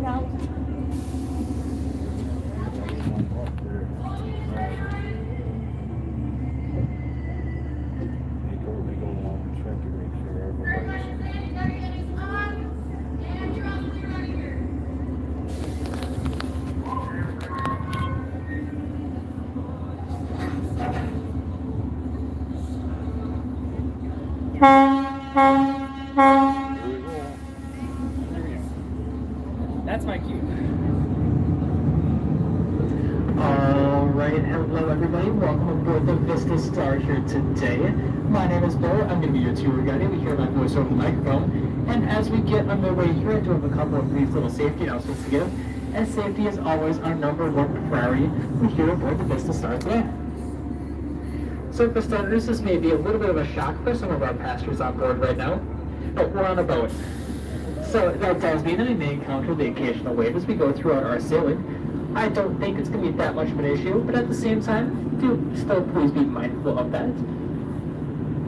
hang out. They go along and check to make sure everybody's. That's my cue. Alright, hello everybody, welcome aboard the Vista Star here today. My name is Bo, I'm going to be your tour guide. We hear my voice over the microphone. And as we get underway here, I do have a couple of brief little safety announcements to give. And safety is always our #1 priority. We're here aboard the Vista Star today. So for starters, this may be a little bit of a shock for some of our passengers on board right now. But we're on a boat. So that does mean that we may encounter the occasional wave as we go throughout our sailing. I don't think it's going to be that much of an issue, but at the same time, do still please be mindful of that.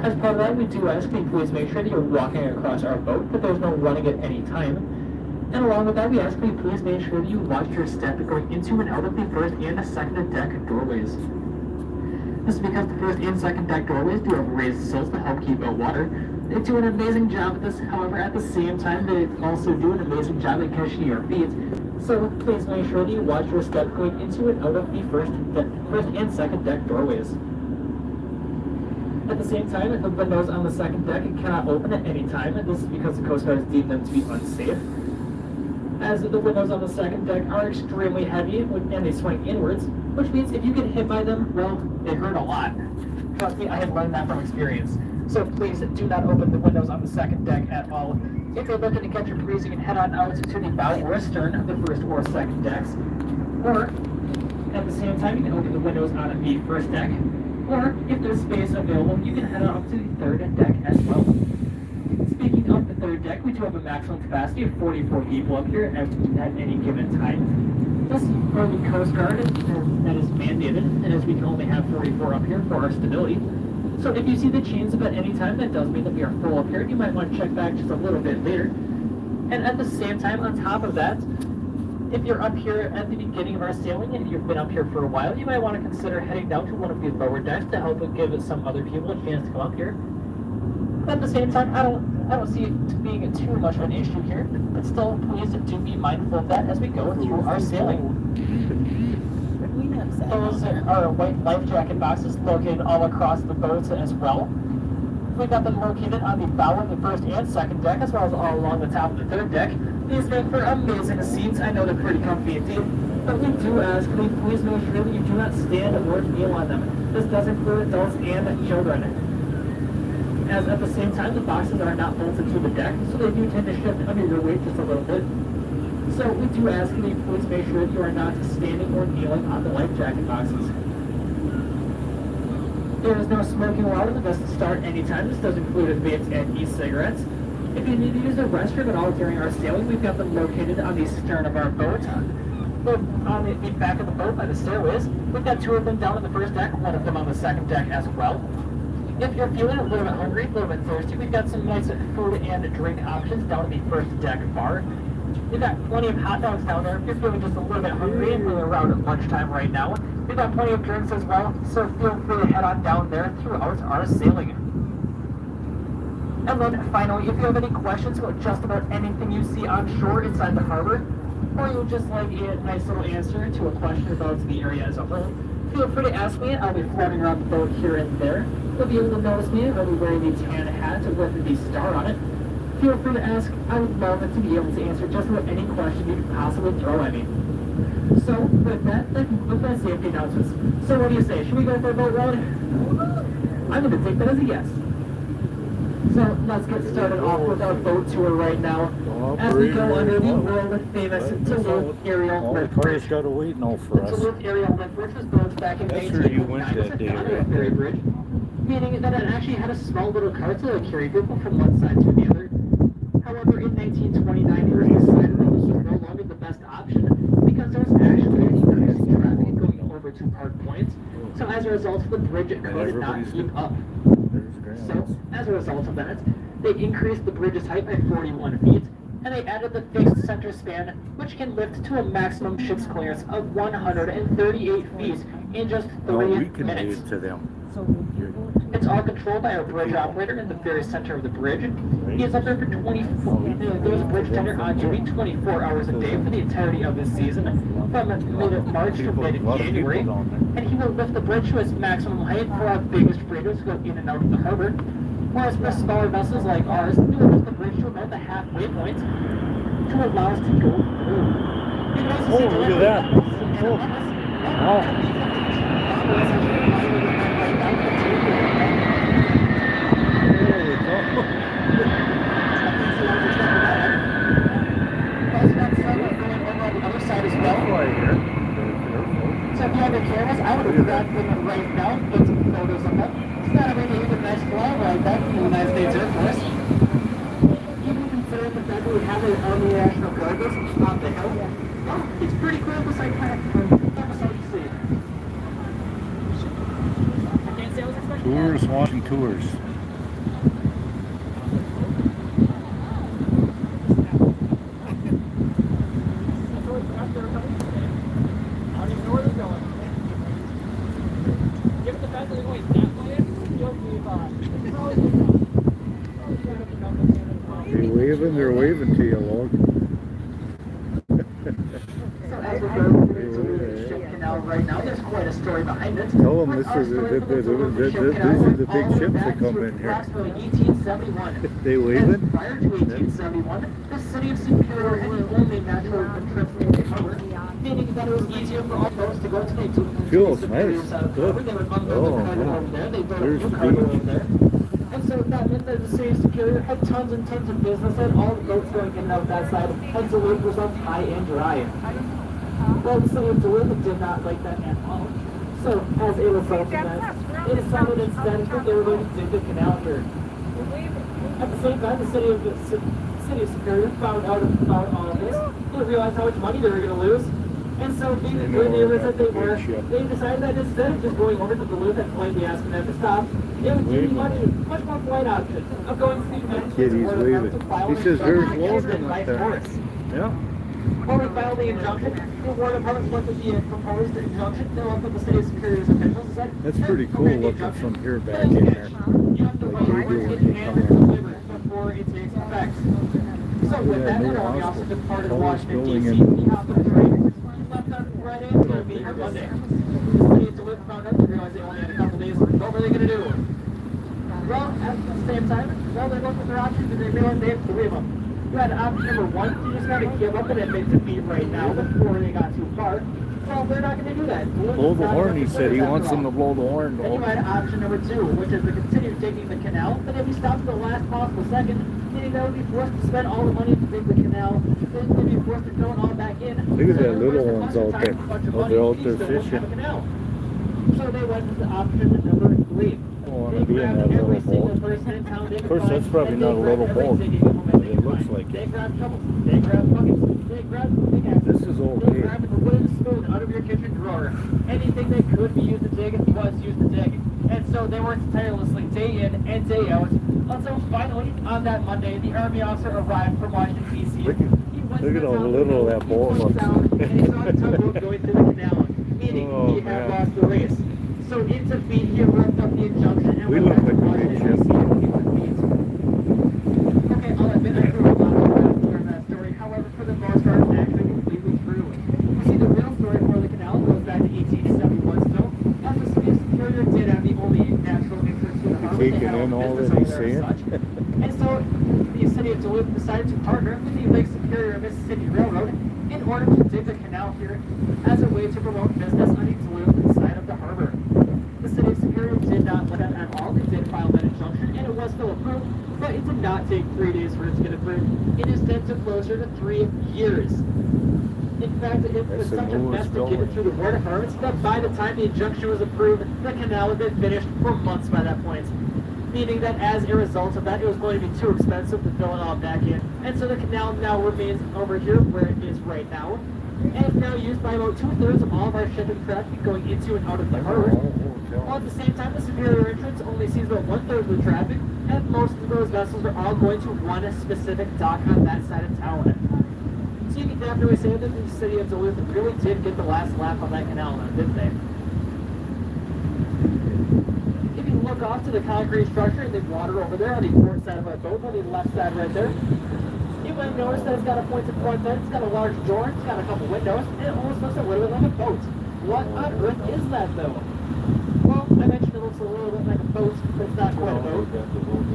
As part of that, we do ask you please make sure that you're walking across our boat, that there's no running at any time. And along with that, we ask you please make sure that you watch your step going into and out of the first and second deck doorways. This is because the first and second deck doorways do have raised sills to help keep out water. They do an amazing job at this, however, at the same time, they also do an amazing job at catching your feet. So please make sure that you watch your step going into and out of the first and second deck doorways. At the same time, the windows on the second deck cannot open at any time, and this is because the Coast Guard has deemed them to be unsafe. As the windows on the second deck are extremely heavy and they swing inwards, which means if you get hit by them, well, they hurt a lot. Trust me, I have learned that from experience. So please do not open the windows on the second deck at all. If you're looking to catch a breeze, you can head on out to the bow or stern of the first or second decks. Or, at the same time, you can open the windows on the first deck. Or, if there's space available, you can head on up to the third deck as well. Speaking of the third deck, we do have a maximum capacity of 44 people up here at any given time. This for the Coast Guard that is mandated, and as we can only have 44 up here for our stability. So if you see the chains up at any time, that does mean that we are full up here. You might want to check back just a little bit later. And at the same time, on top of that, if you're up here at the beginning of our sailing and you've been up here for a while, you might want to consider heading down to one of the lower decks to help give some other people a chance to come up here. At the same time, I don't see it being too much of an issue here, but still, please do be mindful of that as we go through our sailing. Those are white life jacket boxes located all across the boat as well. We've got them located on the bow of the first and second deck, as well as all along the top of the third deck. These make for amazing seats. I know they're pretty comfy indeed, but we do ask that you please make sure that you do not stand or kneel on them. This does include adults and children. As at the same time, the boxes are not bolted to the deck, so they do tend to shift under your weight just a little bit. So we do ask that you please make sure that you are not standing or kneeling on the life jacket boxes. There is no smoking allowed in the Vista Star anytime. This does include vapes and e-cigarettes. If you need to use the restroom at all during our sailing, we've got them located on the stern of our boat. On the back of the boat by the stairways. We've got 2 of them down on the first deck, 1 of them on the second deck as well. If you're feeling a little bit hungry, a little bit thirsty, we've got some nice food and drink options down at the first deck bar. We've got plenty of hot dogs down there if you're feeling just a little bit hungry and we're around at lunchtime right now. We've got plenty of drinks as well, so feel free to head on down there throughout our sailing. And then finally, if you have any questions about just about anything you see on shore inside the harbor, or you would just like a nice little answer to a question about the area as a whole, feel free to ask me. I'll be floating around the boat here and there. You'll be able to notice me. I'll be wearing the tan hat with the star on it. Feel free to ask. I would love to be able to answer just about any question you could possibly throw at me. So, with that safety announcements. So what do you say? Should we go for a boat ride? I'm going to take that as a yes. So, let's get started off with our boat tour right now. As we go under the world-famous Duluth aerial lift bridge. Got to wait now for us. The Duluth aerial lift bridge was built back in That's where you went that day, right? Ferry bridge, meaning that it actually had a small little cart to carry people from one side to the other. However, in 1929, it was decided that this was no longer the best option because there was actually increasing traffic going over to Park Point. So as a result, the bridge could not keep up. So as a result of that, they increased the bridge's height by 41 feet, and they added the fixed center span, which can lift to a maximum ship's clearance of 138 feet in just No, 3 we can minutes. do it to them. It's all controlled by our bridge operator in the very center of the bridge. He is up there for 24. There's a bridge tender on duty 24 hours a day for the entirety of this season, from mid-March to mid-January. And he will lift the bridge to its maximum height for our biggest freighters to go in and out of the harbor. Whereas for smaller vessels like ours, he will lift the bridge to about the halfway point to allow us to go through. Oh, look at that. Oh. Wow. So if you have your cameras, I would have grabbed them right now, put some photos of them. It's not a way to use a nice fly like that from the United States Air Force. Even considering the fact that we have an Army National Guard base on the hill, well, it's pretty cool to say kind of see. I can't say I was expecting that. Tours, watching tours. They're waving to you, Lord. So as we're going through the ship canal right now, there's quite a story behind it. Tell them these are the big ships that come in here. Approximately 1871. They waving? And prior to 1871, the city of Superior had the only natural trips in the harbor, meaning that it was easier for all boats to go to the Feels Superior nice. side of the harbor. They would unload the cargo over there. They built a There's new the cargo beach. over there. And so that meant that the city of Superior had tons and tons of business, and all the boats going in and out that side, and Duluth was up high and dry. Well, the city of Duluth did not like that at all. So, as a result of that, they decided instead that they were going to dig the canal here. At the same time, the city of Superior found out about all of this. They realized how much money they were going to lose. And so, being the good neighbors that they were, they decided that instead of just going over to Duluth and politely asking them to stop, it would give you much more polite option of going to the United States Kid, he's waving. He says there's Logan up there. Yeah. When we filed the injunction, the War Department looked at the proposed injunction, they looked at the city of Superior's officials and said, That's pretty cool looking from here back in there. you have to Like wait they do for when it you to come hand in. delivered before it takes effect. So with that, the Army officer departed Tallest Washington, building D.C. in- He hopped on the train, left on Friday, and to be here Monday. The city of Duluth found out, they realized they only had a couple days. What were they going to do? Well, at the same time, well, they looked at their options and they realized they had 3 of them. You had option number 1, you just got to give up and admit defeat right now before they got too far. Well, they're not going to do that. Blow the horn, he said. He wants them to blow the horn, Then you though. had option number 2, which is to continue digging the canal, but if you stop at the last possible second, meaning that would be forced to spend all the money to dig the canal, then they'd be forced to fill it all back in. Look at So that little they're ones wasting out there. time, a bunch of Oh, money, they're out and you there still won't have a fishing. canal. So they went to option number 3. I want They to be in grabbed that every little single boat. person in town they Of could course, find, that's probably and not they a little grabbed boat, every digging implement but they it could looks find. like They it. grabbed shovels, they grabbed buckets, they grabbed pickaxes. This is They okay. grabbed the wooden spoon out of your kitchen drawer. Anything that could be used to dig was used to dig. And so they worked tirelessly day in and day out until finally, on that Monday, the Army officer arrived from Washington, D.C. Look at how little that boat looks. Down, and he saw the tugboat going through the canal, meaning Oh, he had man. lost the race. So in defeat, he ripped up the injunction and We went look back to like a big Washington, ship. D.C. in defeat. Okay, I'll admit I threw a lot of crap during that story. However, for the most part, it's actually completely true. You see, the real story for the canal goes back to 1871 still, as the city of Superior did have the only natural entrance to the harbor. They Taking had in a all business that he's over there saying. as such. And so the city of Duluth decided to partner with the Lake Superior Mississippi Railroad in order to dig the canal here as a way to promote business on the Duluth side of the harbor. The city of Superior did not like that at all. They did file that injunction, and it was still approved, but it did not take 3 days for it to get approved. It instead took closer to 3 years. In fact, it was That's such a the mess newest to get it building. through the War Department that by the time the injunction was approved, the canal had been finished for months by that point. Meaning that as a result of that, it was going to be too expensive to fill it all back in. And so the canal now remains over here where it is right now. And it's now used by about 2/3 of all of our shipping traffic going into and out of the harbor. While at the same time, the Superior interest entrance only sees about 1/3 of the traffic, and most of those vessels are all going to one specific dock on that side of town. So you can definitely say that the city of Duluth really did get the last laugh on that canal, now, didn't they? If you look off to the concrete structure and the water over there on the port side of our boat, on the left side right there, you might notice that it's got a pointed front end, it's got a large door, it's got a couple windows, and it almost looks a little bit like a boat. What on earth is that though? Well, I mentioned it looks a little bit like a boat, but it's not quite a boat.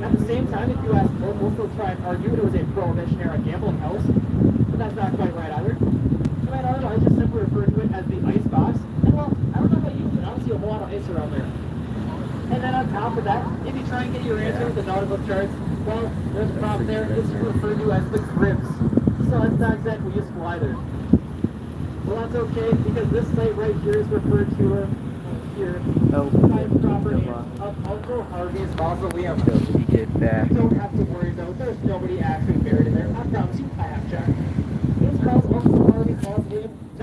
At the same time, if you ask locals, they'll try and argue it was a prohibition era gambling house, but that's not quite right either. You might otherwise just simply refer to it as the ice box, and well, I don't know about you, but I don't see a whole lot of ice around there. And then on top of that, if you try and get your answer with the nautical charts, well, there's a problem there. It's referred to as the cribs. So that's not exactly useful either. Well, that's okay, because this site right here is referred to here by the property of Uncle Harvey's mausoleum. So we get back. You don't have to worry